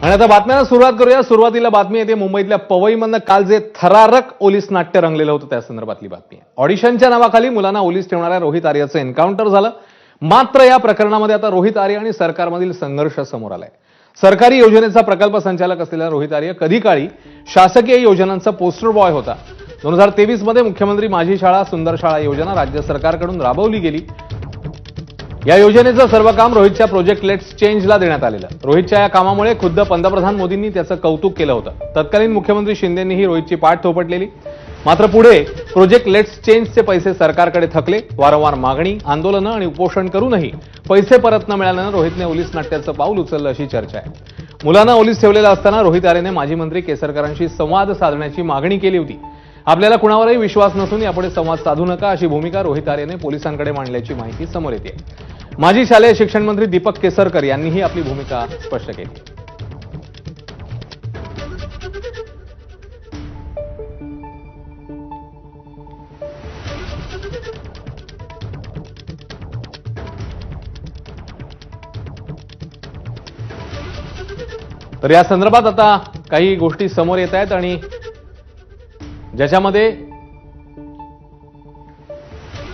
आणि आता बातम्यांना सुरुवात करूया. सुरुवातीला बातमी येते मुंबईतल्या पवईमधनं काल जे थरारक ओलीस नाट्य रंगलेलं होतं त्या संदर्भातली बातमी आहे. ऑडिशनच्या नावाखाली मुलांना ओलीस ठेवणाऱ्या रोहित आर्यचं एन्काउंटर झालं. मात्र या प्रकरणामध्ये आता रोहित आर्य आणि सरकारमधील संघर्ष समोर आलाय. सरकारी योजनेचा प्रकल्प संचालक असलेला रोहित आर्य कधी काळी शासकीय योजनांचा पोस्टर बॉय होता. 2023 मध्ये मुख्यमंत्री माझी शाळा सुंदर शाळा योजना राज्य सरकारकडून राबवली गेली. या योजनेचं सर्व काम रोहितच्या प्रोजेक्ट लेट्स चेंजला देण्यात आलेलं. रोहितच्या या कामामुळे खुद्द पंतप्रधान मोदींनी त्याचं कौतुक केलं होतं. तत्कालीन मुख्यमंत्री शिंदेंनीही रोहितची पाठ थोपटलेली. मात्र पुढे प्रोजेक्ट लेट्स चेंजचे पैसे सरकारकडे थकले. वारंवार मागणी, आंदोलनं आणि उपोषण करूनही पैसे परत न मिळाल्यानं रोहितने ओलीस नाट्याचं पाऊल उचललं अशी चर्चा आहे. मुलांना ओलीस ठेवलेलं असताना रोहित आर्यने माजी मंत्री केसरकरांशी संवाद साधण्याची मागणी केली होती. आपल्याला कुणावरही विश्वास नसून यापुढे संवाद साधू नका अशी भूमिका रोहित आर्यने पोलिसांकडे मांडल्याची माहिती समोर येते. माजी शालेय शिक्षण मंत्री दीपक केसरकर यांनीही आपली भूमिका स्पष्ट केली. तर या संदर्भात आता काही गोष्टी समोर येत आहेत आणि ज्याच्यामध्ये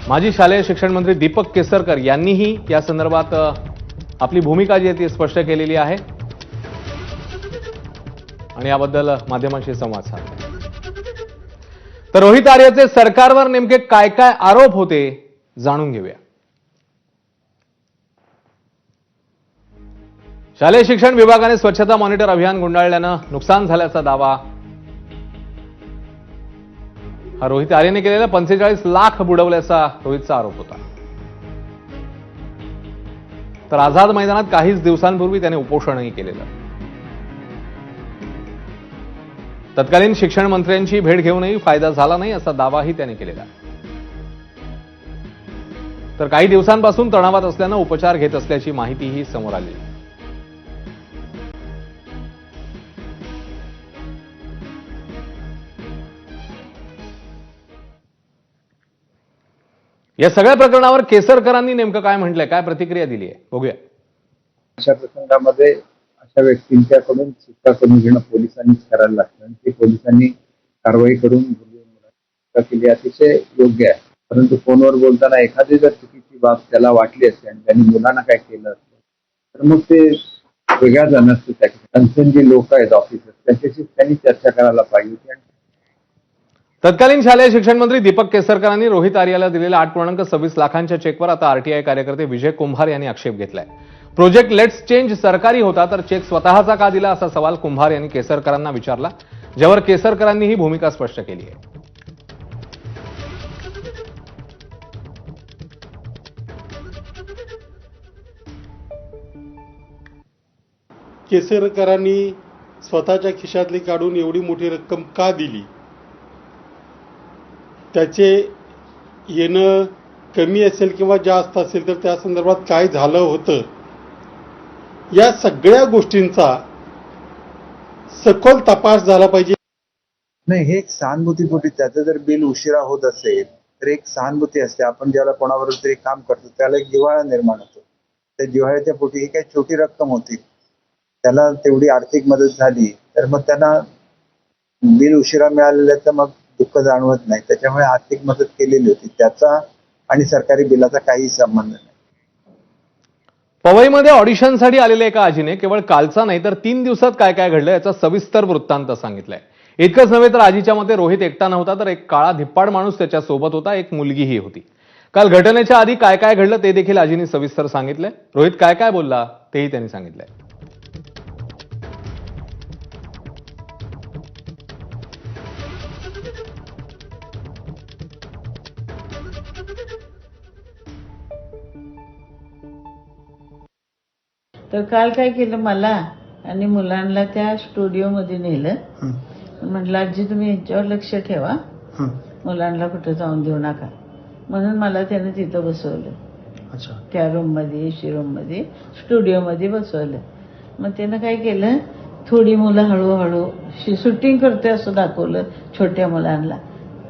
माजी शालेय शिक्षण मंत्री दीपक केसरकर यांनीही या संदर्भात आपली भूमिका जी आहे ती स्पष्ट केलेली आहे आणि याबद्दल माध्यमांशी संवाद साधला. तर रोहित आर्यचे सरकारवर नेमके काय काय आरोप होते जाणून घेऊया. शालेय शिक्षण विभागाने स्वच्छता मॉनिटर अभियान गुंडाळल्यानं नुकसान झाल्याचा दावा हा रोहित आर्यने केलेला. 45 लाख बुडवल्याचा रोहितचा आरोप होता. तर आझाद मैदानात काहीच दिवसांपूर्वी त्याने उपोषणही केलेलं. तत्कालीन शिक्षण मंत्र्यांची भेट घेऊनही फायदा झाला नाही असा दावाही त्याने केलेला. तर काही दिवसांपासून तणावात असल्यानं उपचार घेत असल्याची माहितीही समोर आली. या सगळ्या प्रकरणावर केसरकरांनी नेमकं काय म्हटलंय, काय प्रतिक्रिया दिली आहे बघूया. अशा प्रसंगामध्ये अशा व्यक्तींच्याकडून सुटका करून घेणं पोलिसांनीच करायला लागतं आणि ते पोलिसांनी कारवाई करून सुटका केली अतिशय योग्य आहे. परंतु फोनवर बोलताना एखादी जर चुकीची बाब त्याला वाटली असते आणि त्यांनी मुलांना काय केलं असतं तर मग ते वेगळ्या झालं असतं. कन्सर्न जे लोक आहेत ऑफिसर त्यांच्याशी त्यांनी चर्चा करायला पाहिजे होती. तत्कालीन शालेय शिक्षण मंत्री दीपक केसरकरांनी रोहित आर्याला दिलेल्या 8.26 लाखांच्या चेकवर आता आरटीआय कार्यकर्ते विजय कुंभार यांनी आक्षेप घेतलाय. प्रोजेक्ट लेट्स चेंज सरकारी होता तर चेक स्वतःचा का दिला असा सवाल कुंभार यांनी केसरकरांना विचारला, ज्यावर केसरकरांनी ही भूमिका स्पष्ट केली आहे. केसरकरांनी स्वतःच्या खिशातली काढून एवढी मोठी रक्कम का दिली, त्याचे येणं कमी असेल किंवा जास्त असेल तर त्या संदर्भात काय झालं होतं, या सगळ्या गोष्टींचा सखोल तपास झाला पाहिजे. नाही, हे एक सहानुभूतीपोटी त्याचं जर बिल उशिरा होत असेल तर एक सहानुभूती असते. आपण ज्याला कोणाबरोबर तरी काम करतो त्याला एक जिव्हाळा निर्माण होतो. त्या जिव्हाळ्याच्या पोटी ही काही छोटी रक्कम होती, त्याला तेवढी आर्थिक मदत झाली तर मग त्यांना बिल उशिरा मिळालेल्याचं मग दुःख जाणवत नाही. त्याच्यामुळे आर्थिक मदत केलेली होती. त्याचा आणि सरकारी बिलाचा काही संबंध नाही. पवईमध्ये ऑडिशनसाठी आलेल्या एका आजीने केवळ कालचा नाही तर 3 दिवसात काय काय घडलं याचा सविस्तर वृत्तांत सांगितलाय. इतकंच नव्हे तर आजीच्या मते रोहित एकटा नव्हता तर एक काळा धिप्पाड माणूस त्याच्या सोबत होता, एक मुलगीही होती. काल घटनेच्या आधी काय काय घडलं ते देखील आजीने सविस्तर सांगितलंय. रोहित काय काय बोलला तेही त्यांनी सांगितलंय. तर काल काय केलं, मला आणि मुलांना त्या स्टुडिओमध्ये नेलं. म्हटलं आजी तुम्ही यांच्यावर लक्ष ठेवा, मुलांना कुठं जाऊन देऊ नका म्हणून मला त्यानं तिथं बसवलं. त्या रूममध्ये, एसी रूममध्ये, स्टुडिओमध्ये बसवलं. मग त्यानं काय केलं, थोडी मुलं हळूहळू शूटिंग करतोय असं दाखवलं छोट्या मुलांना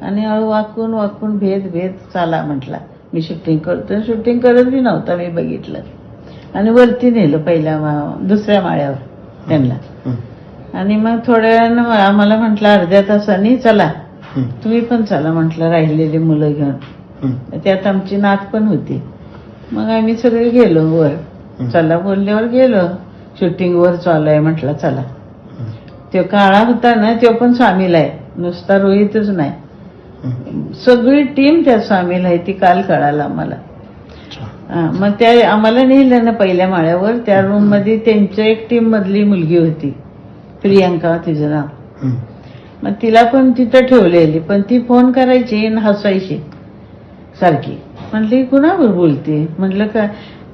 आणि हळू वाकून वाकून भेद भेद चाला म्हटला. मी शूटिंग करतोय, शूटिंग करत बी नव्हता मी बघितलं आणि वरती नेलं पहिल्या दुसऱ्या माळ्यावर. त्यांना. आणि मग थोड्या वेळानं आम्हाला म्हटलं अर्ध्या तासाने चला तुम्ही पण चला म्हटलं राहिलेली मुलं घेऊन. त्यात आमची नात पण होती. मग आम्ही सगळे गेलो वर. चला बोलल्यावर गेलो. शूटिंग वर चालू आहे म्हटलं चला. तो काळा होता ना तो पण सामील आहे, नुसता रोहितच नाही, सगळी टीम त्यात सामील आहे. ती काल कळालं आम्हाला. मग त्या आम्हाला नेलं ना पहिल्या माळ्यावर. त्या रूम मध्ये त्यांच्या एक टीम मधली मुलगी होती, प्रियंका तिचं नाव. मग तिला पण तिथं ठेवलेली, पण ती फोन करायची आणि हसायची सारखी. म्हटली कुणावर बोलते म्हटलं काय.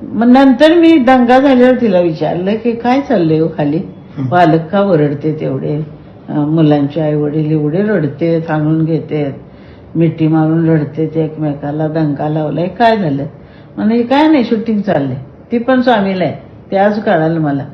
मग नंतर मी दंगा झाल्यावर तिला विचारलं की काय चाललंय हो खाली, पालक का ओरडते तेवढे, मुलांचे आई वडील एवढे रडते, आणून घेते, मिठी मारून रडते ते एकमेकाला, दंगा लावलाय काय झालं. म्हणजे काय नाही शूटिंग चाललंय. ती पण सामील आहे ते आज कळालं मला.